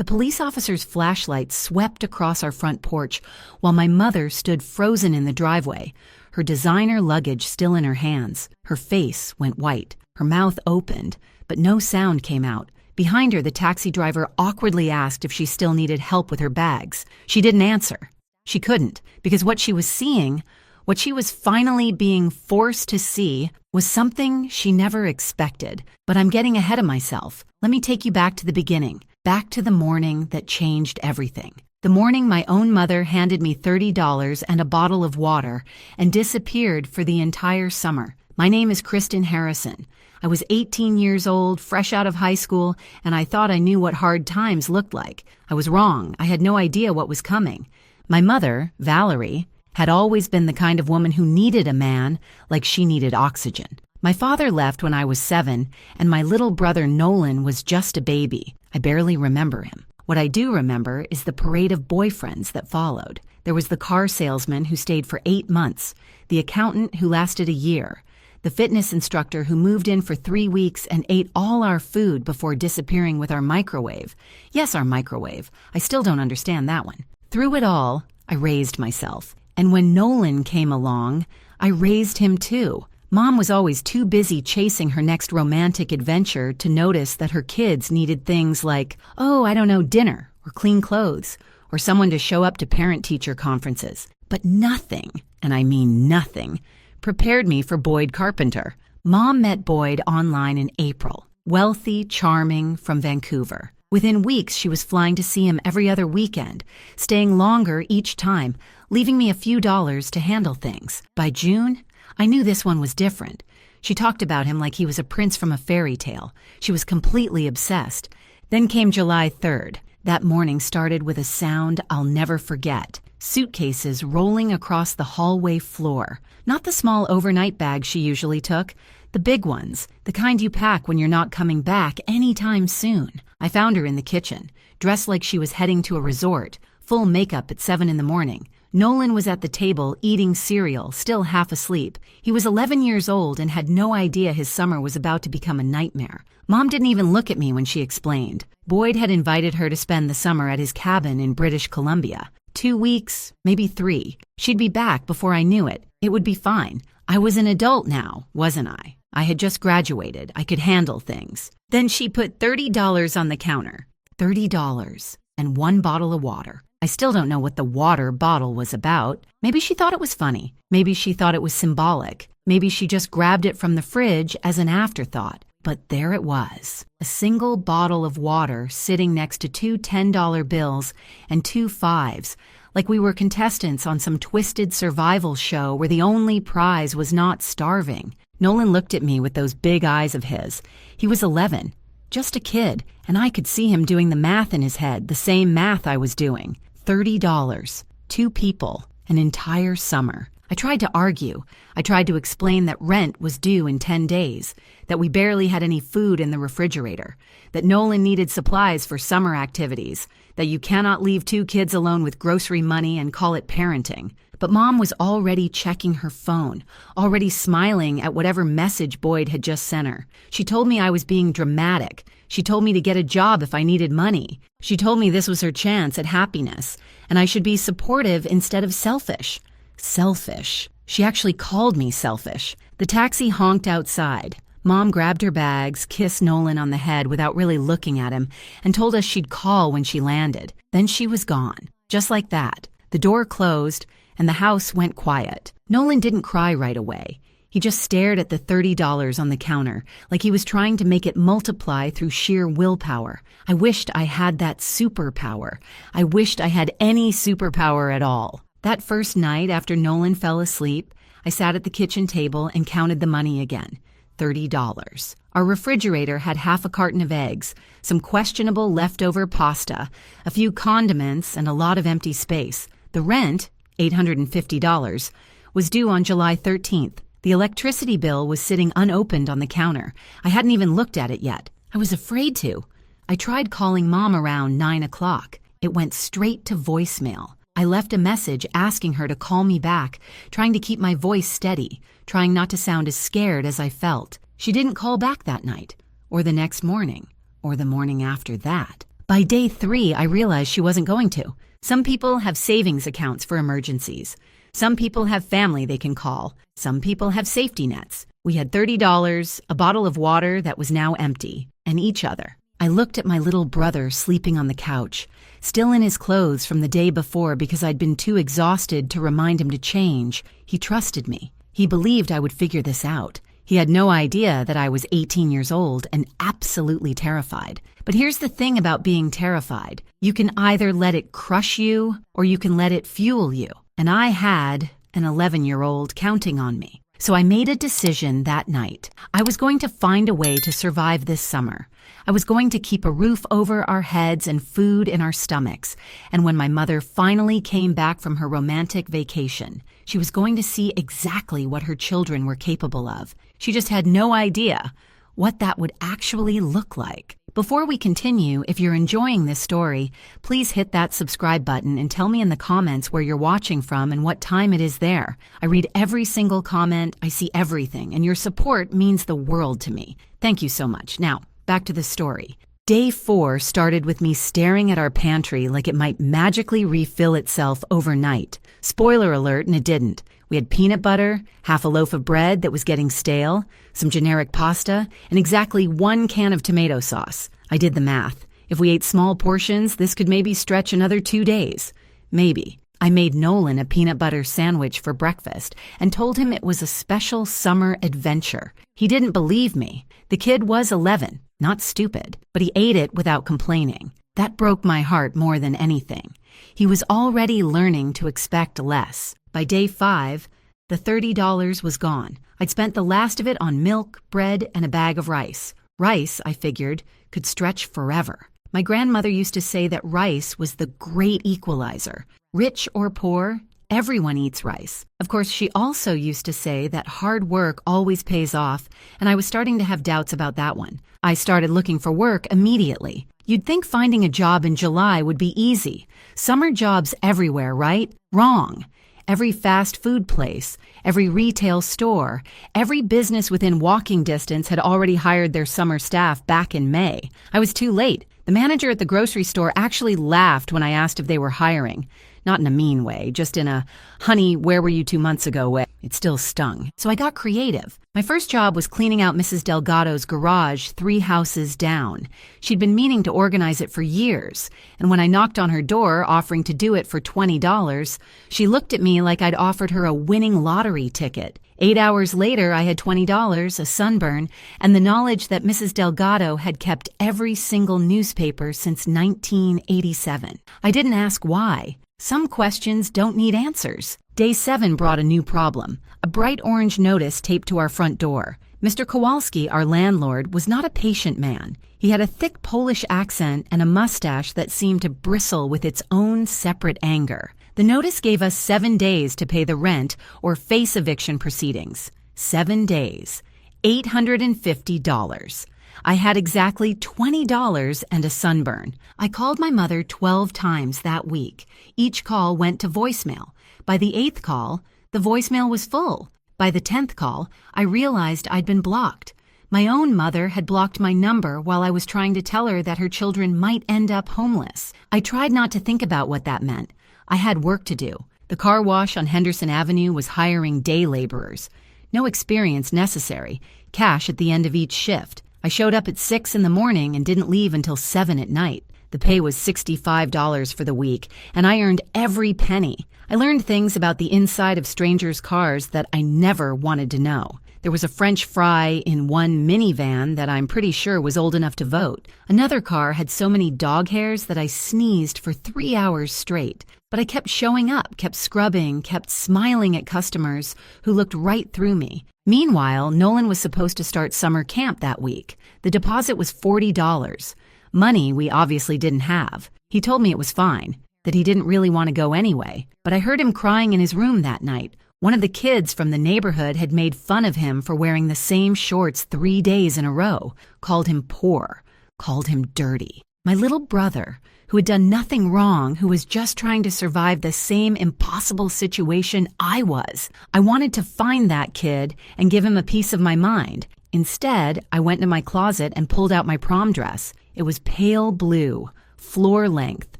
The police officer's flashlight swept across our front porch while my mother stood frozen in the driveway, her designer luggage still in her hands. Her face went white. Her mouth opened, but no sound came out. Behind her, the taxi driver awkwardly asked if she still needed help with her bags. She didn't answer. She couldn't, because what she was seeing, what she was finally being forced to see, was something she never expected. But I'm getting ahead of myself. Let me take you back to the beginning, back to the morning that changed everything. The morning my own mother handed me $30 and a bottle of water and disappeared for the entire summer. My name is Kristen Harrison. I was 18 years old, fresh out of high school, and I thought I knew what hard times looked like. I was wrong. I had no idea what was coming. My mother, Valerie, had always been the kind of woman who needed a man like she needed oxygen. My father left when I was 7, and my little brother Nolan was just a baby. I barely remember him. What I do remember is the parade of boyfriends that followed. There was the car salesman who stayed for 8 months, the accountant who lasted a year, the fitness instructor who moved in for 3 weeks and ate all our food before disappearing with our microwave. Yes, our microwave. I still don't understand that one. Through it all, I raised myself. And when Nolan came along, I raised him too. Mom was always too busy chasing her next romantic adventure to notice that her kids needed things like, dinner, or clean clothes, or someone to show up to parent-teacher conferences. But nothing, and I mean nothing, prepared me for Boyd Carpenter. Mom met Boyd online in April. Wealthy, charming, from Vancouver. Within weeks, she was flying to see him every other weekend, staying longer each time, leaving me a few dollars to handle things. By June, I knew this one was different. She talked about him like he was a prince from a fairy tale. She was completely obsessed. Then came July 3rd. That morning started with a sound I'll never forget. Suitcases rolling across the hallway floor. Not the small overnight bags she usually took. The big ones, the kind you pack when you're not coming back anytime soon. I found her in the kitchen, dressed like she was heading to a resort, full makeup at 7 in the morning. Nolan was at the table eating cereal, still half asleep. He was 11 years old and had no idea his summer was about to become a nightmare. Mom didn't even look at me when she explained. Boyd had invited her to spend the summer at his cabin in British Columbia. 2 weeks, maybe 3. She'd be back before I knew it. It would be fine. I was an adult now, wasn't I? I had just graduated. I could handle things. Then she put $30 on the counter. $30 and 1 bottle of water. I still don't know what the water bottle was about. Maybe she thought it was funny. Maybe she thought it was symbolic. Maybe she just grabbed it from the fridge as an afterthought. But there it was, a single bottle of water sitting next to 2 $10 bills and 2 5s, like we were contestants on some twisted survival show where the only prize was not starving. Nolan looked at me with those big eyes of his. He was 11, just a kid, and I could see him doing the math in his head, the same math I was doing. $30, 2 people, an entire summer. I tried to argue. I tried to explain that rent was due in 10 days, that we barely had any food in the refrigerator, that Nolan needed supplies for summer activities, that you cannot leave 2 kids alone with grocery money and call it parenting. But Mom was already checking her phone, already smiling at whatever message Boyd had just sent her. She told me I was being dramatic. She told me to get a job if I needed money. She told me this was her chance at happiness, and I should be supportive instead of selfish. Selfish. She actually called me selfish. The taxi honked outside. Mom grabbed her bags, kissed Nolan on the head without really looking at him, and told us she'd call when she landed. Then she was gone. Just like that. The door closed, and the house went quiet. Nolan didn't cry right away. He just stared at the $30 on the counter, like he was trying to make it multiply through sheer willpower. I wished I had that superpower. I wished I had any superpower at all. That first night after Nolan fell asleep, I sat at the kitchen table and counted the money again. $30. Our refrigerator had half a carton of eggs, some questionable leftover pasta, a few condiments, and a lot of empty space. The rent, $850, was due on July 13th. The electricity bill was sitting unopened on the counter. I hadn't even looked at it yet. I was afraid to. I tried calling Mom around 9 o'clock. It went straight to voicemail. I left a message asking her to call me back, trying to keep my voice steady, trying not to sound as scared as I felt. She didn't call back that night, or the next morning, or the morning after that. By day 3, I realized she wasn't going to. Some people have savings accounts for emergencies. Some people have family they can call. Some people have safety nets. We had $30, a bottle of water that was now empty, and each other. I looked at my little brother sleeping on the couch, still in his clothes from the day before because I'd been too exhausted to remind him to change. He trusted me. He believed I would figure this out. He had no idea that I was 18 years old and absolutely terrified. But here's the thing about being terrified. You can either let it crush you or you can let it fuel you. And I had an 11-year-old counting on me. So I made a decision that night. I was going to find a way to survive this summer. I was going to keep a roof over our heads and food in our stomachs. And when my mother finally came back from her romantic vacation, she was going to see exactly what her children were capable of. She just had no idea what that would actually look like. Before we continue, if you're enjoying this story, please hit that subscribe button and tell me in the comments where you're watching from and what time it is there. I read every single comment, I see everything, and your support means the world to me. Thank you so much. Now, back to the story. Day 4 started with me staring at our pantry like it might magically refill itself overnight. Spoiler alert, and it didn't. We had peanut butter, half a loaf of bread that was getting stale, some generic pasta, and exactly 1 can of tomato sauce. I did the math. If we ate small portions, this could maybe stretch another 2 days. Maybe. I made Nolan a peanut butter sandwich for breakfast and told him it was a special summer adventure. He didn't believe me. The kid was 11, not stupid, but he ate it without complaining. That broke my heart more than anything. He was already learning to expect less. By day 5, the $30 was gone. I'd spent the last of it on milk, bread, and a bag of rice. Rice, I figured, could stretch forever. My grandmother used to say that rice was the great equalizer. Rich or poor, everyone eats rice. Of course, she also used to say that hard work always pays off, and I was starting to have doubts about that one. I started looking for work immediately. You'd think finding a job in July would be easy. Summer jobs everywhere, right? Wrong. Every fast food place, every retail store, every business within walking distance had already hired their summer staff back in May. I was too late. The manager at the grocery store actually laughed when I asked if they were hiring. Not in a mean way, just in a, honey, where were you 2 months ago way. It still stung. So I got creative. My first job was cleaning out Mrs. Delgado's garage 3 houses down. She'd been meaning to organize it for years, and when I knocked on her door offering to do it for $20, she looked at me like I'd offered her a winning lottery ticket. 8 hours later, I had $20, a sunburn, and the knowledge that Mrs. Delgado had kept every single newspaper since 1987. I didn't ask why. Some questions don't need answers. Day 7 brought a new problem. A bright orange notice taped to our front door. Mr. Kowalski, our landlord, was not a patient man. He had a thick Polish accent and a mustache that seemed to bristle with its own separate anger. The notice gave us 7 days to pay the rent or face eviction proceedings. 7 days. $850. I had exactly $20 and a sunburn. I called my mother 12 times that week. Each call went to voicemail. By the 8th call, the voicemail was full. By the 10th call, I realized I'd been blocked. My own mother had blocked my number while I was trying to tell her that her children might end up homeless. I tried not to think about what that meant. I had work to do. The car wash on Henderson Avenue was hiring day laborers. No experience necessary. Cash at the end of each shift. I showed up at 6 in the morning and didn't leave until 7 at night. The pay was $65 for the week, and I earned every penny. I learned things about the inside of strangers' cars that I never wanted to know. There was a French fry in one minivan that I'm pretty sure was old enough to vote. Another car had so many dog hairs that I sneezed for 3 hours straight. But I kept showing up, kept scrubbing, kept smiling at customers who looked right through me. Meanwhile, Nolan was supposed to start summer camp that week. The deposit was $40. Money we obviously didn't have. He told me it was fine, that he didn't really want to go anyway. But I heard him crying in his room that night. One of the kids from the neighborhood had made fun of him for wearing the same shorts 3 days in a row, called him poor, called him dirty. My little brother, who had done nothing wrong, who was just trying to survive the same impossible situation I was. I wanted to find that kid and give him a piece of my mind. Instead, I went into my closet and pulled out my prom dress. It was pale blue, floor length,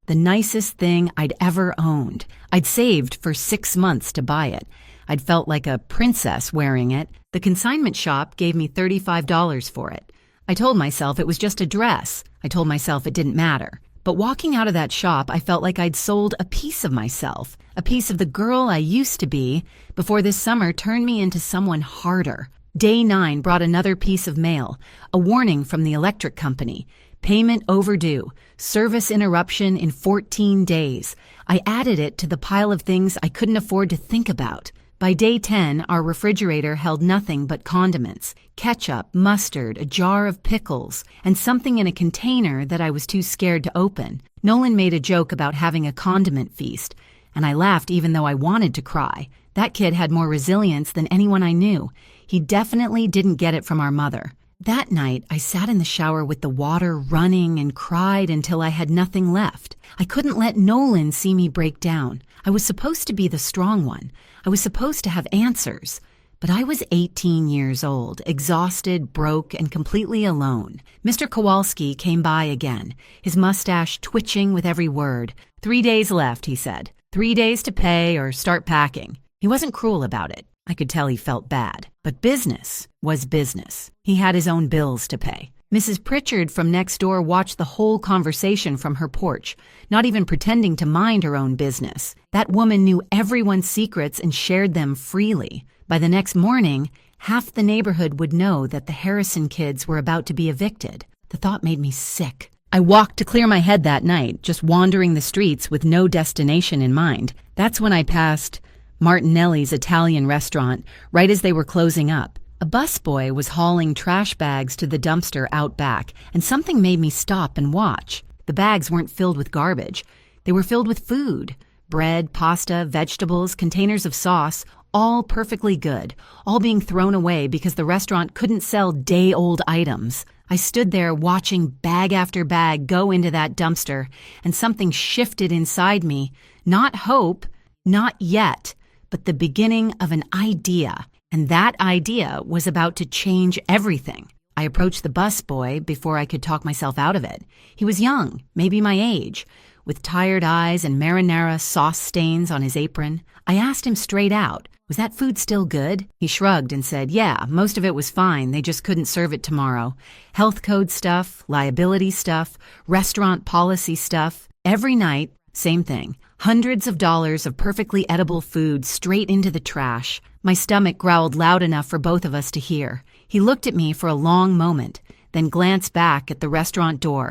the nicest thing I'd ever owned. I'd saved for 6 months to buy it. I'd felt like a princess wearing it. The consignment shop gave me $35 for it. I told myself it was just a dress. I told myself it didn't matter. But walking out of that shop, I felt like I'd sold a piece of myself, a piece of the girl I used to be before this summer turned me into someone harder. Day 9 brought another piece of mail, a warning from the electric company. Payment overdue. Service interruption in 14 days. I added it to the pile of things I couldn't afford to think about. By day 10, our refrigerator held nothing but condiments, ketchup, mustard, a jar of pickles, and something in a container that I was too scared to open. Nolan made a joke about having a condiment feast, and I laughed even though I wanted to cry. That kid had more resilience than anyone I knew. He definitely didn't get it from our mother. That night, I sat in the shower with the water running and cried until I had nothing left. I couldn't let Nolan see me break down. I was supposed to be the strong one. I was supposed to have answers. But I was 18 years old, exhausted, broke, and completely alone. Mr. Kowalski came by again, his mustache twitching with every word. 3 days left, he said. 3 days to pay or start packing. He wasn't cruel about it. I could tell he felt bad. But business was business. He had his own bills to pay. Mrs. Pritchard from next door watched the whole conversation from her porch, not even pretending to mind her own business. That woman knew everyone's secrets and shared them freely. By the next morning, half the neighborhood would know that the Harrison kids were about to be evicted. The thought made me sick. I walked to clear my head that night, just wandering the streets with no destination in mind. That's when I passed Martinelli's Italian restaurant, right as they were closing up. A busboy was hauling trash bags to the dumpster out back, and something made me stop and watch. The bags weren't filled with garbage. They were filled with food. Bread, pasta, vegetables, containers of sauce, all perfectly good, all being thrown away because the restaurant couldn't sell day-old items. I stood there watching bag after bag go into that dumpster, and something shifted inside me. Not hope, not yet, but the beginning of an idea. And that idea was about to change everything. I approached the busboy before I could talk myself out of it. He was young, maybe my age, with tired eyes and marinara sauce stains on his apron. I asked him straight out, was that food still good? He shrugged and said, yeah, most of it was fine. They just couldn't serve it tomorrow. Health code stuff, liability stuff, restaurant policy stuff. Every night, same thing. Hundreds of dollars of perfectly edible food straight into the trash. My stomach growled loud enough for both of us to hear. He looked at me for a long moment, then glanced back at the restaurant door,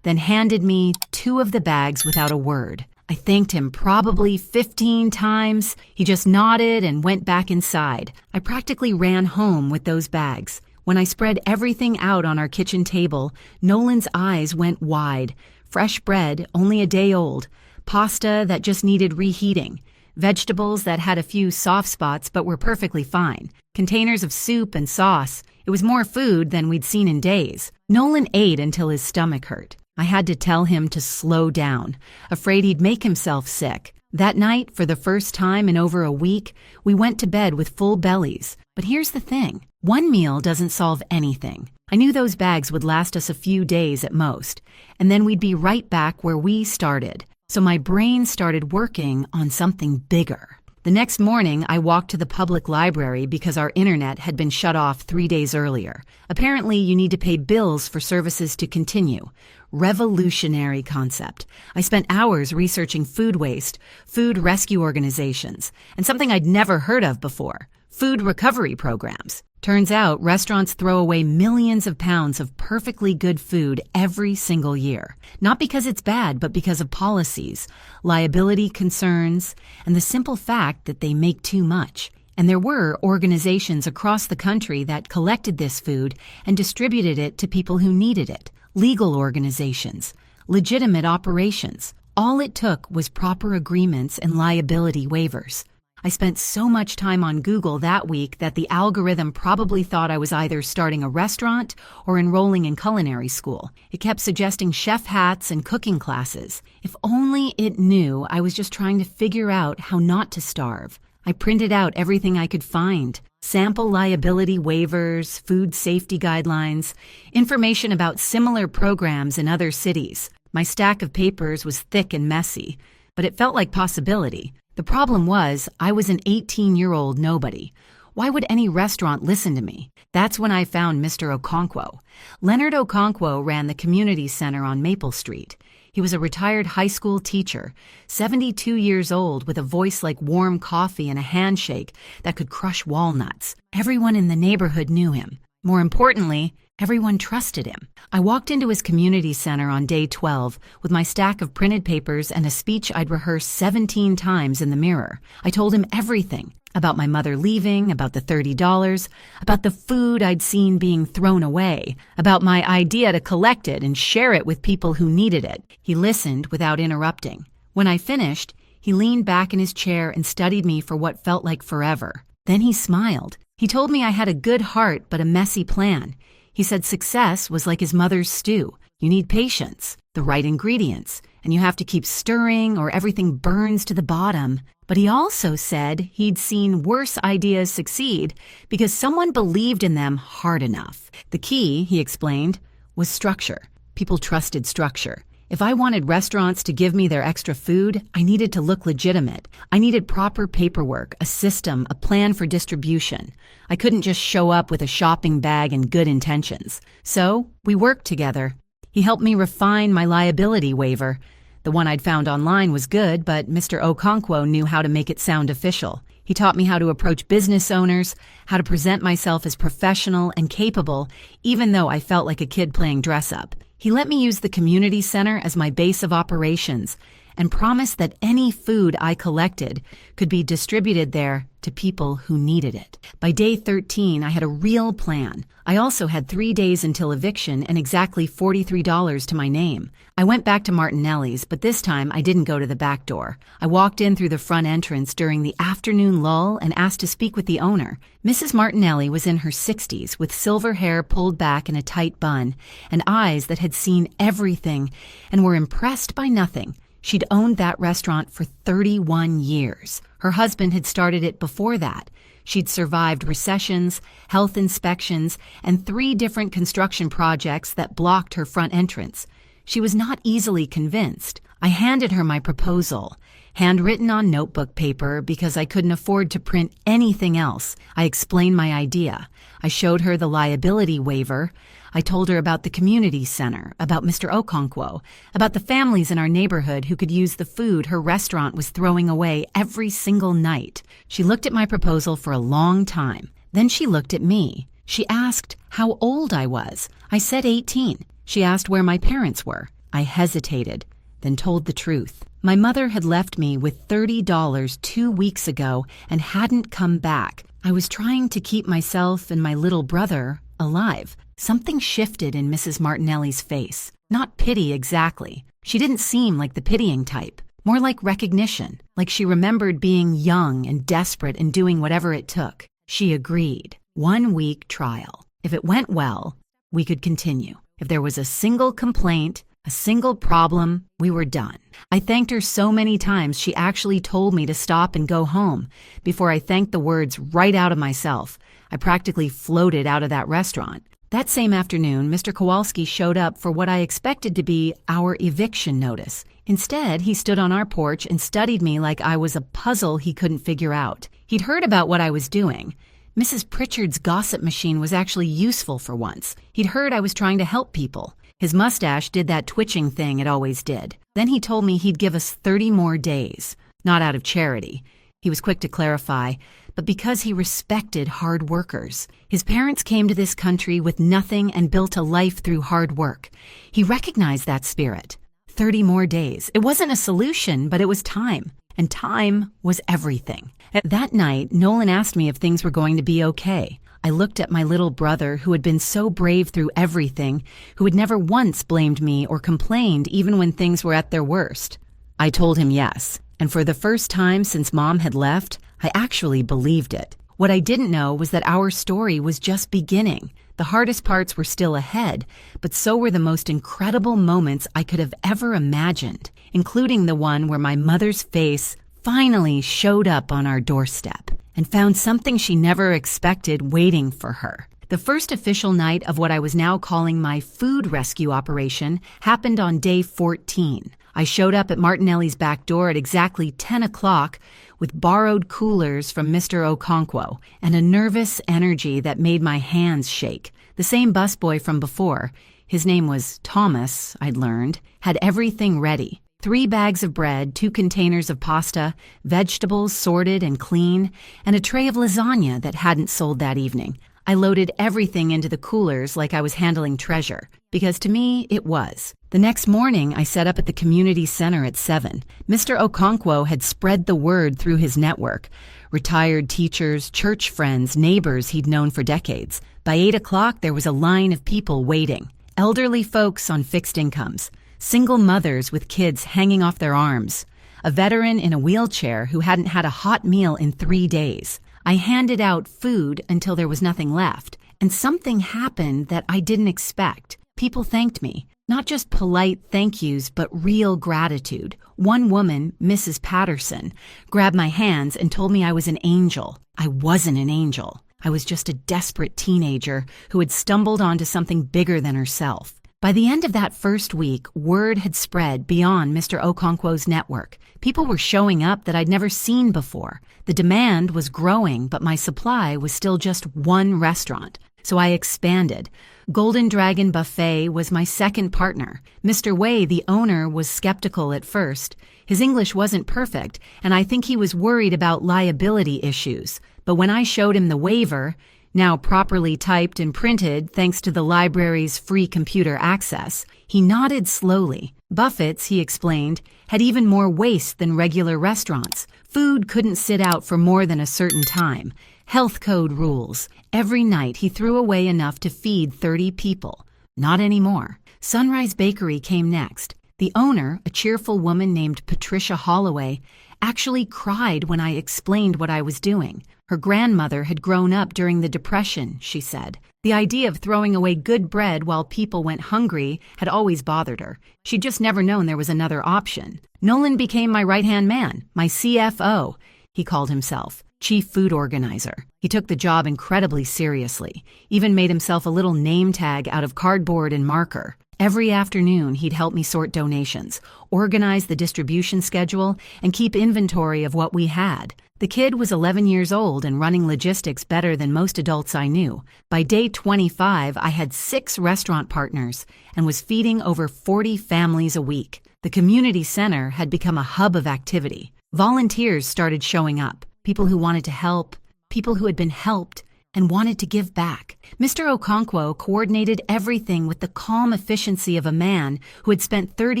then handed me 2 of the bags without a word. I thanked him probably 15 times. He just nodded and went back inside. I practically ran home with those bags. When I spread everything out on our kitchen table, Nolan's eyes went wide. Fresh bread, only a day old. Pasta that just needed reheating. Vegetables that had a few soft spots but were perfectly fine. Containers of soup and sauce. It was more food than we'd seen in days. Nolan ate until his stomach hurt. I had to tell him to slow down, afraid he'd make himself sick. That night, for the first time in over a week, we went to bed with full bellies. But here's the thing. One meal doesn't solve anything. I knew those bags would last us a few days at most, and then we'd be right back where we started. So my brain started working on something bigger. The next morning, I walked to the public library because our internet had been shut off 3 days earlier. Apparently, you need to pay bills for services to continue. Revolutionary concept. I spent hours researching food waste, food rescue organizations, and something I'd never heard of before, food recovery programs. Turns out restaurants throw away millions of pounds of perfectly good food every single year. Not because it's bad, but because of policies, liability concerns, and the simple fact that they make too much. And there were organizations across the country that collected this food and distributed it to people who needed it. Legal organizations, legitimate operations. All it took was proper agreements and liability waivers. I spent so much time on Google that week that the algorithm probably thought I was either starting a restaurant or enrolling in culinary school. It kept suggesting chef hats and cooking classes. If only it knew I was just trying to figure out how not to starve. I printed out everything I could find. Sample liability waivers, food safety guidelines, information about similar programs in other cities. My stack of papers was thick and messy, but it felt like possibility. The problem was, I was an 18-year-old nobody. Why would any restaurant listen to me? That's when I found Mr. Okonkwo. Leonard Okonkwo ran the community center on Maple Street. He was a retired high school teacher, 72 years old, with a voice like warm coffee and a handshake that could crush walnuts. Everyone in the neighborhood knew him. More importantly, everyone trusted him. I walked into his community center on day 12 with my stack of printed papers and a speech I'd rehearsed 17 times in the mirror. I told him everything. About my mother leaving, about the $30, about the food I'd seen being thrown away, about my idea to collect it and share it with people who needed it. He listened without interrupting. When I finished, he leaned back in his chair and studied me for what felt like forever. Then he smiled. He told me I had a good heart but a messy plan. He said success was like his mother's stew. You need patience, the right ingredients, and you have to keep stirring or everything burns to the bottom. But he also said he'd seen worse ideas succeed because someone believed in them hard enough. The key, he explained, was structure. People trusted structure. If I wanted restaurants to give me their extra food, I needed to look legitimate. I needed proper paperwork, a system, a plan for distribution. I couldn't just show up with a shopping bag and good intentions. So we worked together. He helped me refine my liability waiver. The one I'd found online was good, but Mr. Okonkwo knew how to make it sound official. He taught me how to approach business owners, how to present myself as professional and capable, even though I felt like a kid playing dress-up. He let me use the community center as my base of operations and promised that any food I collected could be distributed there to people who needed it. By day 13, I had a real plan. I also had 3 days until eviction and exactly $43 to my name. I went back to Martinelli's, but this time I didn't go to the back door. I walked in through the front entrance during the afternoon lull and asked to speak with the owner. Mrs. Martinelli was in her 60s with silver hair pulled back in a tight bun and eyes that had seen everything and were impressed by nothing. She'd owned that restaurant for 31 years. Her husband had started it before that. She'd survived recessions, health inspections, and 3 different construction projects that blocked her front entrance. She was not easily convinced. I handed her my proposal, handwritten on notebook paper because I couldn't afford to print anything else. I explained my idea. I showed her the liability waiver. I told her about the community center, about Mr. Okonkwo, about the families in our neighborhood who could use the food her restaurant was throwing away every single night. She looked at my proposal for a long time. Then she looked at me. She asked how old I was. I said 18. She asked where my parents were. I hesitated, then told the truth. My mother had left me with $30 2 weeks ago and hadn't come back. I was trying to keep myself and my little brother alive. Something shifted in Mrs. Martinelli's face. Not pity exactly. She didn't seem like the pitying type. More like recognition, like she remembered being young and desperate and doing whatever it took. She agreed. 1 week trial. If it went well, we could continue. If there was a single complaint, a single problem, we were done. I thanked her so many times she actually told me to stop and go home before I thanked the words right out of myself. I practically floated out of that restaurant. That same afternoon, Mr. Kowalski showed up for what I expected to be our eviction notice. Instead, he stood on our porch and studied me like I was a puzzle he couldn't figure out. He'd heard about what I was doing. Mrs. Pritchard's gossip machine was actually useful for once. He'd heard I was trying to help people. His mustache did that twitching thing it always did. Then he told me he'd give us 30 more days. Not out of charity. He was quick to clarify, but because he respected hard workers. His parents came to this country with nothing and built a life through hard work. He recognized that spirit. 30 more days. It wasn't a solution, but it was time. And time was everything. That night, Nolan asked me if things were going to be okay. I looked at my little brother, who had been so brave through everything, who had never once blamed me or complained even when things were at their worst. I told him yes, and for the first time since Mom had left, I actually believed it. What I didn't know was that our story was just beginning. The hardest parts were still ahead, but so were the most incredible moments I could have ever imagined, including the one where my mother's face finally showed up on our doorstep and found something she never expected waiting for her. The first official night of what I was now calling my food rescue operation happened on day 14. I showed up at Martinelli's back door at exactly 10 o'clock with borrowed coolers from Mr. Okonkwo and a nervous energy that made my hands shake. The same busboy from before, his name was Thomas, I'd learned, had everything ready. 3 bags of bread, 2 containers of pasta, vegetables sorted and clean, and a tray of lasagna that hadn't sold that evening. I loaded everything into the coolers like I was handling treasure, because to me, it was. The next morning, I set up at the community center at 7. Mr. Okonkwo had spread the word through his network. Retired teachers, church friends, neighbors he'd known for decades. By 8 o'clock, there was a line of people waiting. Elderly folks on fixed incomes. Single mothers with kids hanging off their arms. A veteran in a wheelchair who hadn't had a hot meal in 3 days. I handed out food until there was nothing left, and something happened that I didn't expect. People thanked me. Not just polite thank yous, but real gratitude. One woman, Mrs. Patterson, grabbed my hands and told me I was an angel. I wasn't an angel. I was just a desperate teenager who had stumbled onto something bigger than herself. By the end of that first week, word had spread beyond Mr. Okonkwo's network. People were showing up that I'd never seen before. The demand was growing, but my supply was still just one restaurant. So I expanded. Golden Dragon Buffet was my second partner. Mr. Wei, the owner, was skeptical at first. His English wasn't perfect, and I think he was worried about liability issues. But when I showed him the waiver, now properly typed and printed thanks to the library's free computer access, he nodded slowly. Buffett's, he explained, had even more waste than regular restaurants. Food couldn't sit out for more than a certain time. Health code rules. Every night he threw away enough to feed 30 people. Not anymore. Sunrise Bakery came next. The owner, a cheerful woman named Patricia Holloway, actually cried when I explained what I was doing. Her grandmother had grown up during the Depression, she said. The idea of throwing away good bread while people went hungry had always bothered her. She'd just never known there was another option. Nolan became my right-hand man, my CFO, he called himself, Chief Food Organizer. He took the job incredibly seriously, even made himself a little name tag out of cardboard and marker. Every afternoon, he'd help me sort donations, organize the distribution schedule, and keep inventory of what we had. The kid was 11 years old and running logistics better than most adults I knew. By day 25, I had 6 restaurant partners and was feeding over 40 families a week. The community center had become a hub of activity. Volunteers started showing up, people who wanted to help, people who had been helped, and wanted to give back. Mr. Okonkwo coordinated everything with the calm efficiency of a man who had spent 30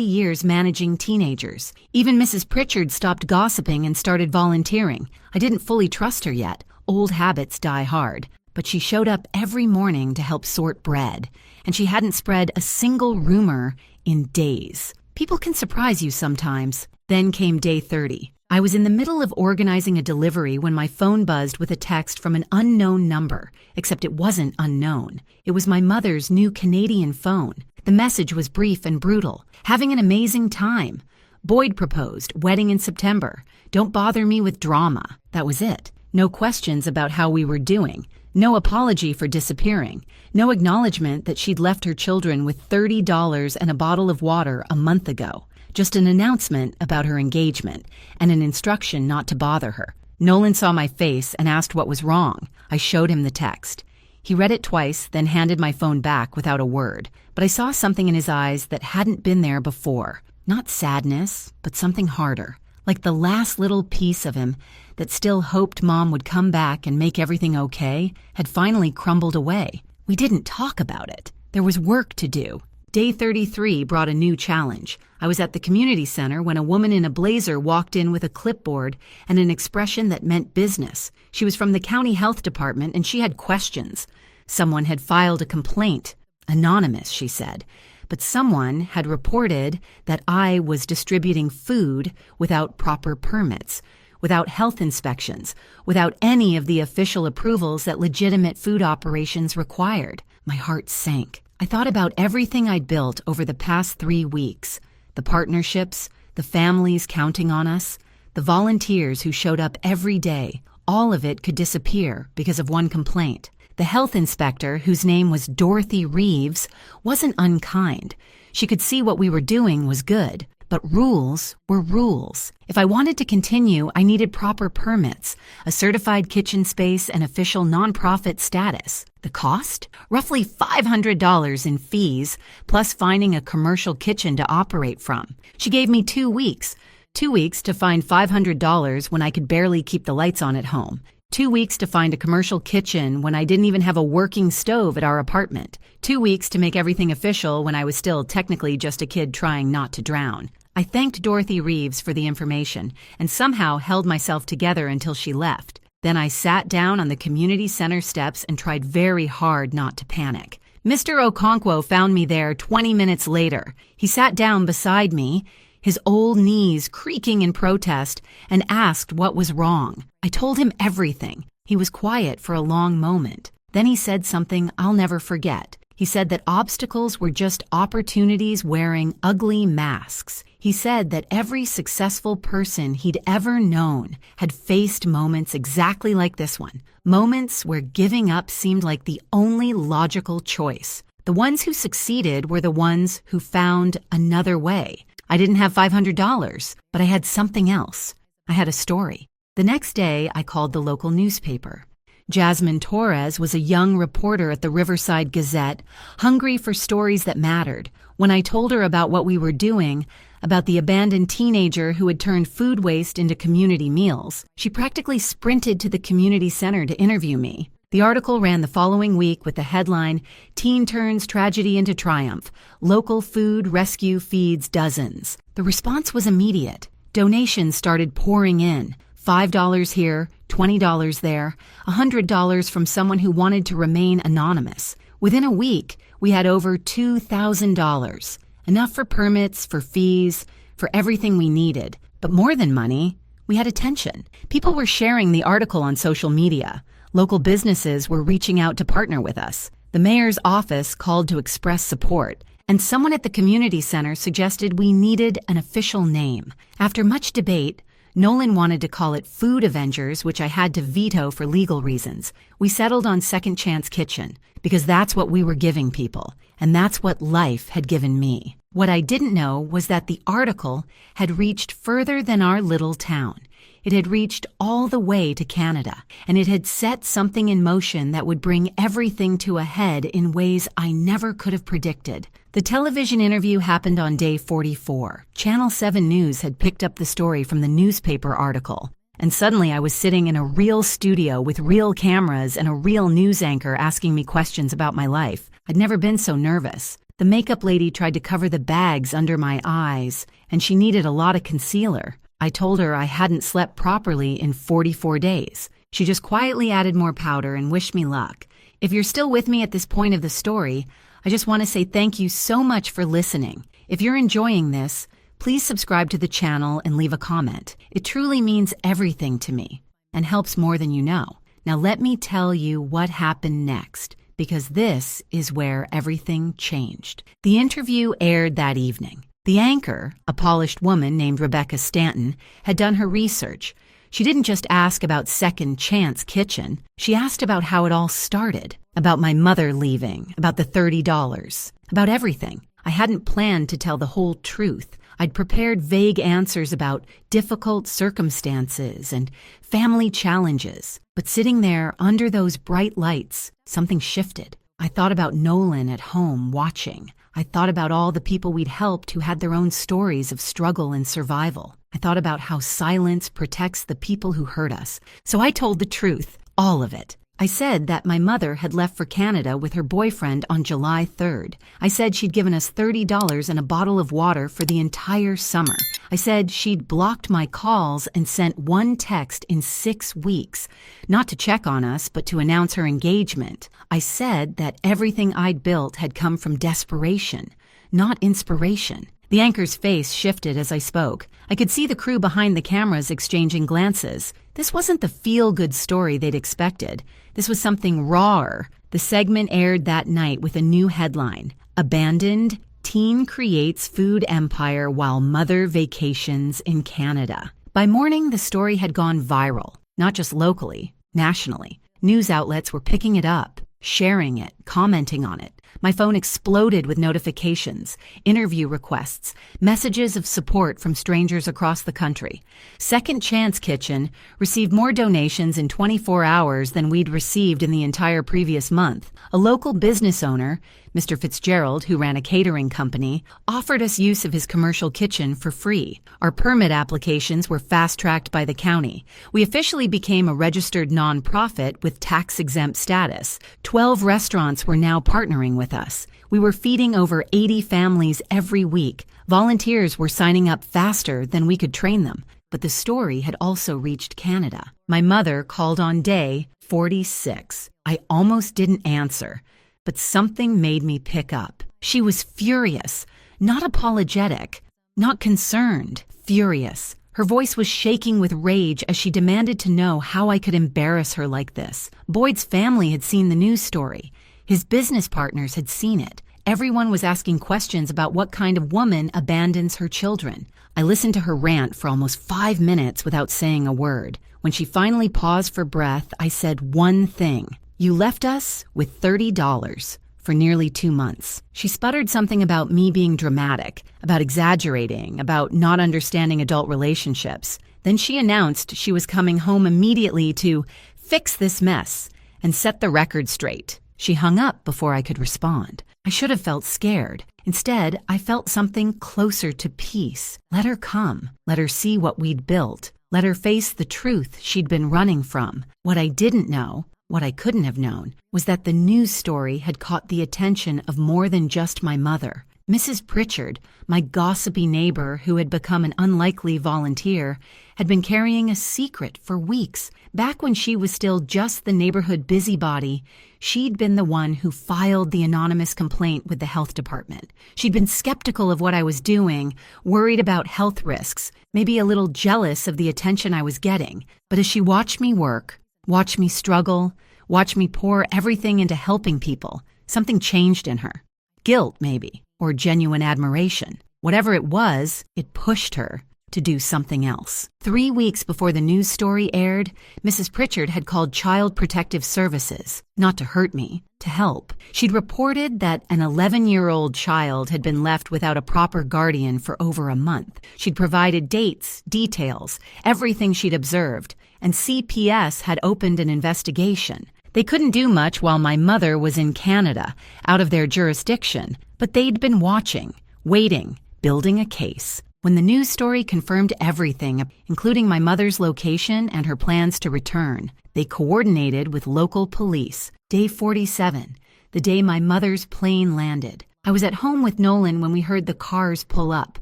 years managing teenagers. Even Mrs. Pritchard stopped gossiping and started volunteering. I didn't fully trust her yet. Old habits die hard. But she showed up every morning to help sort bread, and she hadn't spread a single rumor in days. People can surprise you sometimes. Then came day 30. I was in the middle of organizing a delivery when my phone buzzed with a text from an unknown number, except it wasn't unknown. It was my mother's new Canadian phone. The message was brief and brutal. Having an amazing time. Boyd proposed, wedding in September. Don't bother me with drama. That was it. No questions about how we were doing. No apology for disappearing. No acknowledgement that she'd left her children with $30 and a bottle of water a month ago. Just an announcement about her engagement and an instruction not to bother her. Nolan saw my face and asked what was wrong. I showed him the text. He read it twice, then handed my phone back without a word. But I saw something in his eyes that hadn't been there before. Not sadness, but something harder. Like the last little piece of him that still hoped Mom would come back and make everything okay had finally crumbled away. We didn't talk about it. There was work to do. Day 33 brought a new challenge. I was at the community center when a woman in a blazer walked in with a clipboard and an expression that meant business. She was from the county health department and she had questions. Someone had filed a complaint. Anonymous, she said. But someone had reported that I was distributing food without proper permits, without health inspections, without any of the official approvals that legitimate food operations required. My heart sank. I thought about everything I'd built over the past 3 weeks. The partnerships, the families counting on us, the volunteers who showed up every day. All of it could disappear because of one complaint. The health inspector, whose name was Dorothy Reeves, wasn't unkind. She could see what we were doing was good. But rules were rules. If I wanted to continue, I needed proper permits, a certified kitchen space, and official nonprofit status. The cost? Roughly $500 in fees, plus finding a commercial kitchen to operate from. She gave me 2 weeks. 2 weeks to find $500 when I could barely keep the lights on at home. 2 weeks to find a commercial kitchen when I didn't even have a working stove at our apartment. 2 weeks to make everything official when I was still technically just a kid trying not to drown. I thanked Dorothy Reeves for the information and somehow held myself together until she left. Then I sat down on the community center steps and tried very hard not to panic. Mr. Okonkwo found me there 20 minutes later. He sat down beside me, his old knees creaking in protest, and asked what was wrong. I told him everything. He was quiet for a long moment. Then he said something I'll never forget. He said that obstacles were just opportunities wearing ugly masks. He said that every successful person he'd ever known had faced moments exactly like this one. Moments where giving up seemed like the only logical choice. The ones who succeeded were the ones who found another way. I didn't have $500, but I had something else. I had a story. The next day, I called the local newspaper. Jasmine Torres was a young reporter at the Riverside Gazette, hungry for stories that mattered. When I told her about what we were doing, about the abandoned teenager who had turned food waste into community meals, she practically sprinted to the community center to interview me. The article ran the following week with the headline, "Teen Turns Tragedy into Triumph. Local food rescue feeds dozens." The response was immediate. Donations started pouring in. $5 here, $20 there, $100 from someone who wanted to remain anonymous. Within a week, we had over $2,000. Enough for permits, for fees, for everything we needed. But more than money, we had attention. People were sharing the article on social media. Local businesses were reaching out to partner with us. The mayor's office called to express support, and someone at the community center suggested we needed an official name. After much debate, Nolan wanted to call it Food Avengers, which I had to veto for legal reasons. We settled on Second Chance Kitchen, because that's what we were giving people, and that's what life had given me. What I didn't know was that the article had reached further than our little town. It had reached all the way to Canada, and it had set something in motion that would bring everything to a head in ways I never could have predicted. The television interview happened on day 44. Channel 7 News had picked up the story from the newspaper article, and suddenly I was sitting in a real studio with real cameras and a real news anchor asking me questions about my life. I'd never been so nervous. The makeup lady tried to cover the bags under my eyes, and she needed a lot of concealer. I told her I hadn't slept properly in 44 days. She just quietly added more powder and wished me luck. If you're still with me at this point of the story, I just want to say thank you so much for listening. If you're enjoying this, please subscribe to the channel and leave a comment. It truly means everything to me and helps more than you know. Now let me tell you what happened next, because this is where everything changed. The interview aired that evening. The anchor, a polished woman named Rebecca Stanton, had done her research. She didn't just ask about Second Chance Kitchen. She asked about how it all started, about my mother leaving, about the $30, about everything. I hadn't planned to tell the whole truth. I'd prepared vague answers about difficult circumstances and family challenges. But sitting there under those bright lights, something shifted. I thought about Nolan at home watching. I thought about all the people we'd helped who had their own stories of struggle and survival. I thought about how silence protects the people who hurt us. So I told the truth, all of it. I said that my mother had left for Canada with her boyfriend on July 3rd. I said she'd given us $30 and a bottle of water for the entire summer. I said she'd blocked my calls and sent one text in 6 weeks, not to check on us, but to announce her engagement. I said that everything I'd built had come from desperation, not inspiration. The anchor's face shifted as I spoke. I could see the crew behind the cameras exchanging glances. This wasn't the feel-good story they'd expected. This was something rawer. The segment aired that night with a new headline, "Abandoned, Teen Creates Food Empire While Mother Vacations in Canada." By morning, the story had gone viral, not just locally, nationally. News outlets were picking it up. sharing it, commenting on it. My phone exploded with notifications, interview requests, messages of support from strangers across the country. Second Chance Kitchen received more donations in 24 hours than we'd received in the entire previous month. A local business owner, Mr. Fitzgerald, who ran a catering company, offered us use of his commercial kitchen for free. Our permit applications were fast-tracked by the county. We officially became a registered nonprofit with tax-exempt status. 12 restaurants were now partnering with us. We were feeding over 80 families every week. Volunteers were signing up faster than we could train them. But the story had also reached Canada. My mother called on day 46. I almost didn't answer, but something made me pick up. She was furious, not apologetic, not concerned, furious. Her voice was shaking with rage as she demanded to know how I could embarrass her like this. Boyd's family had seen the news story. His business partners had seen it. Everyone was asking questions about what kind of woman abandons her children. I listened to her rant for almost 5 minutes without saying a word. When she finally paused for breath, I said one thing. "You left us with $30 for nearly 2 months." She sputtered something about me being dramatic, about exaggerating, about not understanding adult relationships. Then she announced she was coming home immediately to fix this mess and set the record straight. She hung up before I could respond. I should have felt scared. Instead, I felt something closer to peace. Let her come. Let her see what we'd built. Let her face the truth she'd been running from. What I didn't know, what I couldn't have known, was that the news story had caught the attention of more than just my mother. Mrs. Pritchard, my gossipy neighbor who had become an unlikely volunteer, had been carrying a secret for weeks. Back when she was still just the neighborhood busybody, she'd been the one who filed the anonymous complaint with the health department. She'd been skeptical of what I was doing, worried about health risks, maybe a little jealous of the attention I was getting. But as she watched me work, watched me struggle, watched me pour everything into helping people, something changed in her. Guilt, maybe, or genuine admiration. Whatever it was, it pushed her to do something else. 3 weeks before the news story aired, Mrs. Pritchard had called Child Protective Services, not to hurt me, to help. She'd reported that an 11-year-old child had been left without a proper guardian for over a month. She'd provided dates, details, everything she'd observed, and CPS had opened an investigation. They couldn't do much while my mother was in Canada, out of their jurisdiction, but they'd been watching, waiting, building a case. When the news story confirmed everything, including my mother's location and her plans to return, they coordinated with local police. Day 47, the day my mother's plane landed. I was at home with Nolan when we heard the cars pull up.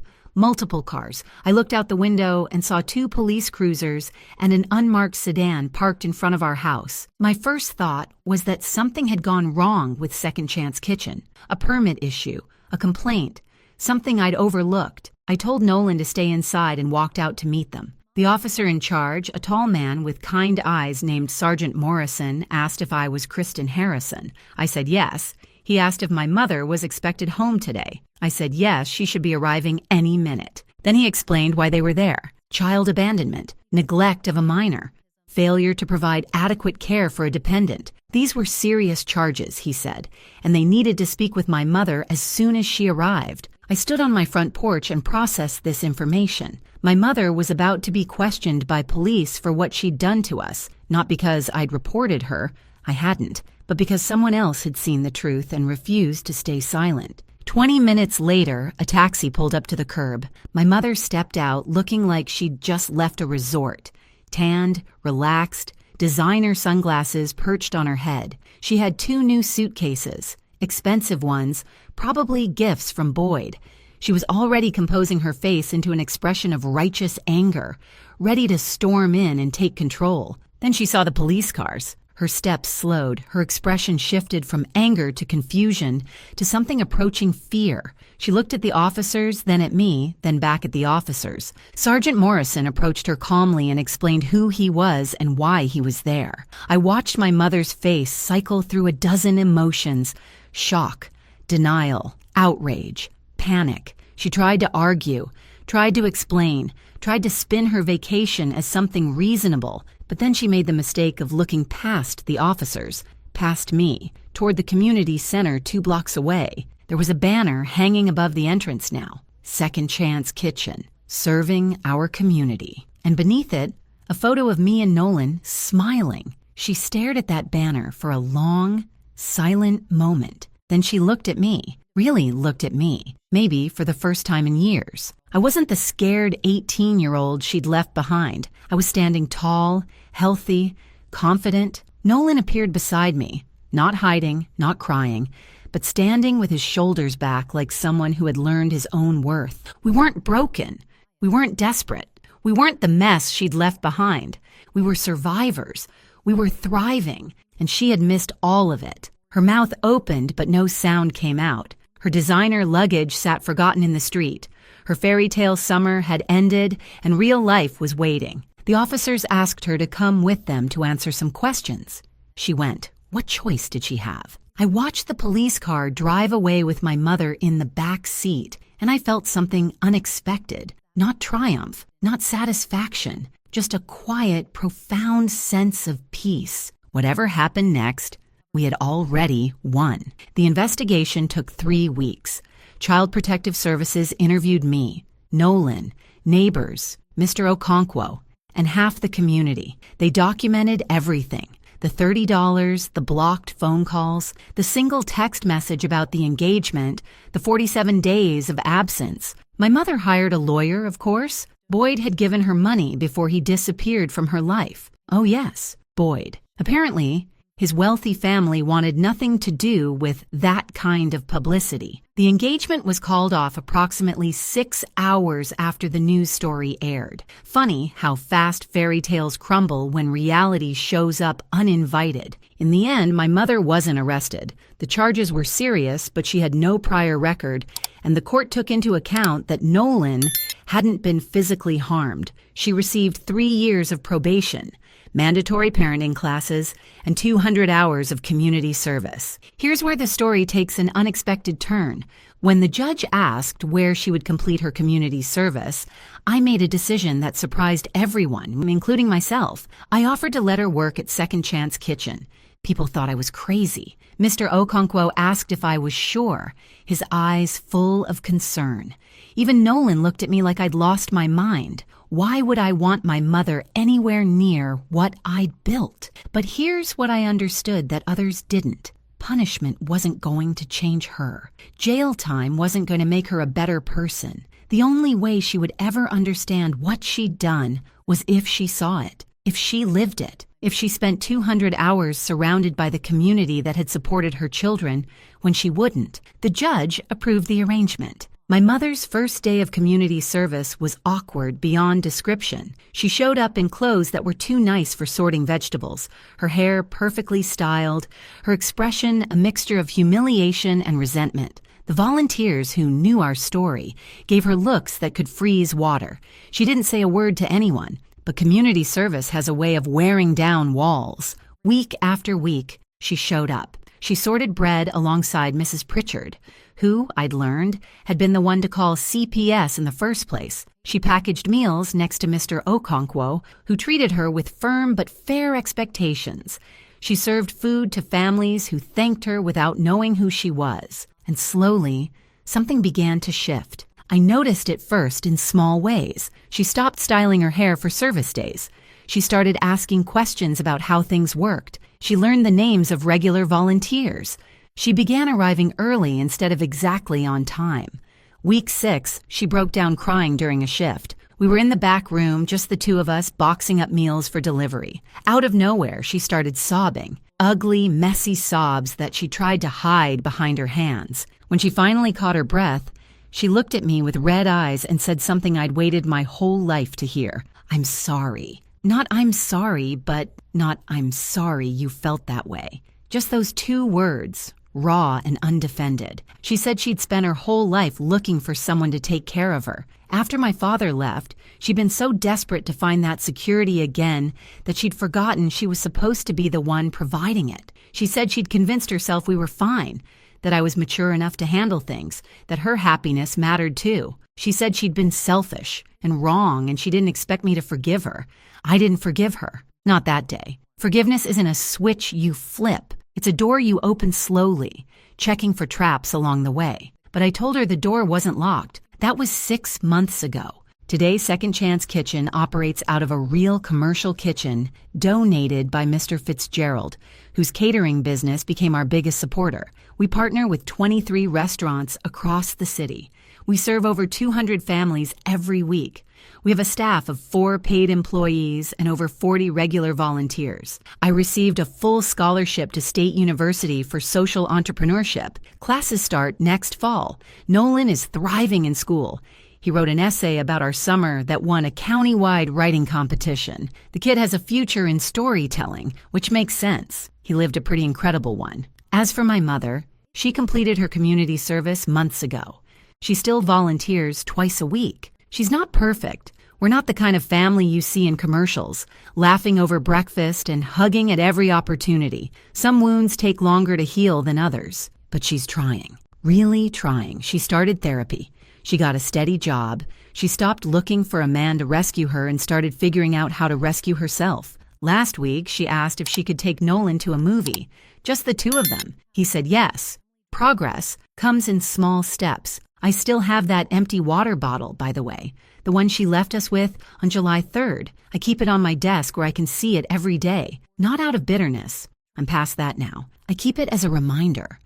Multiple cars. I looked out the window and saw 2 police cruisers and an unmarked sedan parked in front of our house. My first thought was that something had gone wrong with Second Chance Kitchen. A permit issue, a complaint, something I'd overlooked. I told Nolan to stay inside and walked out to meet them. The officer in charge, a tall man with kind eyes named Sergeant Morrison, asked if I was Kristen Harrison. I said yes. He asked if my mother was expected home today. I said yes, she should be arriving any minute. Then he explained why they were there. Child abandonment, neglect of a minor, failure to provide adequate care for a dependent. These were serious charges, he said, and they needed to speak with my mother as soon as she arrived. I stood on my front porch and processed this information. My mother was about to be questioned by police for what she'd done to us, not because I'd reported her, I hadn't, but because someone else had seen the truth and refused to stay silent. 20 minutes later, a taxi pulled up to the curb. My mother stepped out looking like she'd just left a resort. Tanned, relaxed, designer sunglasses perched on her head. She had 2 new suitcases, expensive ones, probably gifts from Boyd. She was already composing her face into an expression of righteous anger, ready to storm in and take control. Then she saw the police cars. Her steps slowed, her expression shifted from anger to confusion to something approaching fear. She looked at the officers, then at me, then back at the officers. Sergeant Morrison approached her calmly and explained who he was and why he was there. I watched my mother's face cycle through a dozen emotions: shock, denial, outrage, panic. She tried to argue, tried to explain, tried to spin her vacation as something reasonable, but then she made the mistake of looking past the officers, past me, toward the community center 2 blocks away. There was a banner hanging above the entrance now. Second Chance Kitchen, serving our community. And beneath it, a photo of me and Nolan smiling. She stared at that banner for a long, silent moment. Then she looked at me, really looked at me, maybe for the first time in years. I wasn't the scared 18-year-old she'd left behind. I was standing tall, healthy, confident. Nolan appeared beside me, not hiding, not crying, but standing with his shoulders back like someone who had learned his own worth. We weren't broken. We weren't desperate. We weren't the mess she'd left behind. We were survivors. We were thriving, and she had missed all of it. Her mouth opened, but no sound came out. Her designer luggage sat forgotten in the street. Her fairy tale summer had ended, and real life was waiting. The officers asked her to come with them to answer some questions. She went. What choice did she have? I watched the police car drive away with my mother in the back seat, and I felt something unexpected. Not triumph, not satisfaction, just a quiet, profound sense of peace. Whatever happened next, we had already won. The investigation took 3 weeks. Child Protective Services interviewed me, Nolan, neighbors, Mr. Okonkwo, and half the community. They documented everything. The $30, the blocked phone calls, the single text message about the engagement, the 47 days of absence. My mother hired a lawyer, of course. Boyd had given her money before he disappeared from her life. Oh yes, Boyd. Apparently, his wealthy family wanted nothing to do with that kind of publicity. The engagement was called off approximately 6 hours after the news story aired. Funny how fast fairy tales crumble when reality shows up uninvited. In the end, my mother wasn't arrested. The charges were serious, but she had no prior record, and the court took into account that Nolan hadn't been physically harmed. She received 3 years of probation, mandatory parenting classes, and 200 hours of community service. Here's where the story takes an unexpected turn. When the judge asked where she would complete her community service, I made a decision that surprised everyone, including myself. I offered to let her work at Second Chance Kitchen. People thought I was crazy. Mr. Okonkwo asked if I was sure, his eyes full of concern. Even Nolan looked at me like I'd lost my mind. Why would I want my mother anywhere near what I'd built? But here's what I understood that others didn't. Punishment wasn't going to change her. Jail time wasn't going to make her a better person. The only way she would ever understand what she'd done was if she saw it, if she lived it, if she spent 200 hours surrounded by the community that had supported her children when she wouldn't. The judge approved the arrangement. My mother's first day of community service was awkward beyond description. She showed up in clothes that were too nice for sorting vegetables, her hair perfectly styled, her expression a mixture of humiliation and resentment. The volunteers who knew our story gave her looks that could freeze water. She didn't say a word to anyone, but community service has a way of wearing down walls. Week after week, she showed up. She sorted bread alongside Mrs. Pritchard, who, I'd learned, had been the one to call CPS in the first place. She packaged meals next to Mr. Okonkwo, who treated her with firm but fair expectations. She served food to families who thanked her without knowing who she was. And slowly, something began to shift. I noticed it first in small ways. She stopped styling her hair for service days. She started asking questions about how things worked. She learned the names of regular volunteers. She began arriving early instead of exactly on time. Week 6, she broke down crying during a shift. We were in the back room, just the two of us, boxing up meals for delivery. Out of nowhere, she started sobbing. Ugly, messy sobs that she tried to hide behind her hands. When she finally caught her breath, she looked at me with red eyes and said something I'd waited my whole life to hear. I'm sorry. Not I'm sorry, but not I'm sorry you felt that way. Just those 2 words. Raw and undefended. She said she'd spent her whole life looking for someone to take care of her. After my father left, she'd been so desperate to find that security again that she'd forgotten she was supposed to be the one providing it. She said she'd convinced herself we were fine, that I was mature enough to handle things, that her happiness mattered too. She said she'd been selfish and wrong and she didn't expect me to forgive her. I didn't forgive her. Not that day. Forgiveness isn't a switch you flip. It's a door you open slowly, checking for traps along the way. But I told her the door wasn't locked. That was 6 months ago. Today, Second Chance Kitchen operates out of a real commercial kitchen donated by Mr. Fitzgerald, whose catering business became our biggest supporter. We partner with 23 restaurants across the city. We serve over 200 families every week. We have a staff of 4 paid employees and over 40 regular volunteers. I received a full scholarship to State University for social entrepreneurship. Classes start next fall. Nolan is thriving in school. He wrote an essay about our summer that won a county-wide writing competition. The kid has a future in storytelling, which makes sense. He lived a pretty incredible one. As for my mother, she completed her community service months ago. She still volunteers twice a week. She's not perfect. We're not the kind of family you see in commercials, laughing over breakfast and hugging at every opportunity. Some wounds take longer to heal than others. But she's trying. Really trying. She started therapy. She got a steady job. She stopped looking for a man to rescue her and started figuring out how to rescue herself. Last week, she asked if she could take Nolan to a movie, just the 2 of them. He said yes. Progress comes in small steps. I still have that empty water bottle, by the way, the one she left us with on July 3rd. I keep it on my desk where I can see it every day, not out of bitterness. I'm past that now. I keep it as a reminder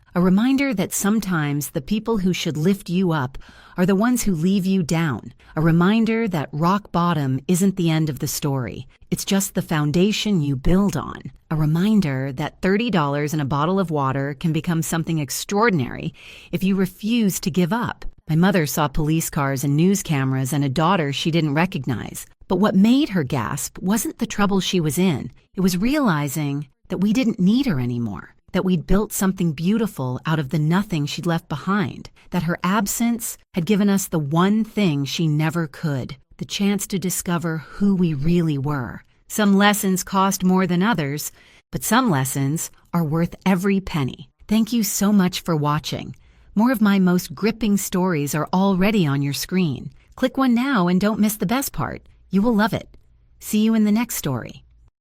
that sometimes the people who should lift you up are the ones who leave you down. A reminder that rock bottom isn't the end of the story. It's just the foundation you build on. A reminder that $30 in a bottle of water can become something extraordinary if you refuse to give up. My mother saw police cars and news cameras and a daughter she didn't recognize. But what made her gasp wasn't the trouble she was in. It was realizing that we didn't need her anymore. That we'd built something beautiful out of the nothing she'd left behind, that her absence had given us the one thing she never could, the chance to discover who we really were. Some lessons cost more than others, but some lessons are worth every penny. Thank you so much for watching. More of my most gripping stories are already on your screen. Click one now and don't miss the best part. You will love it. See you in the next story.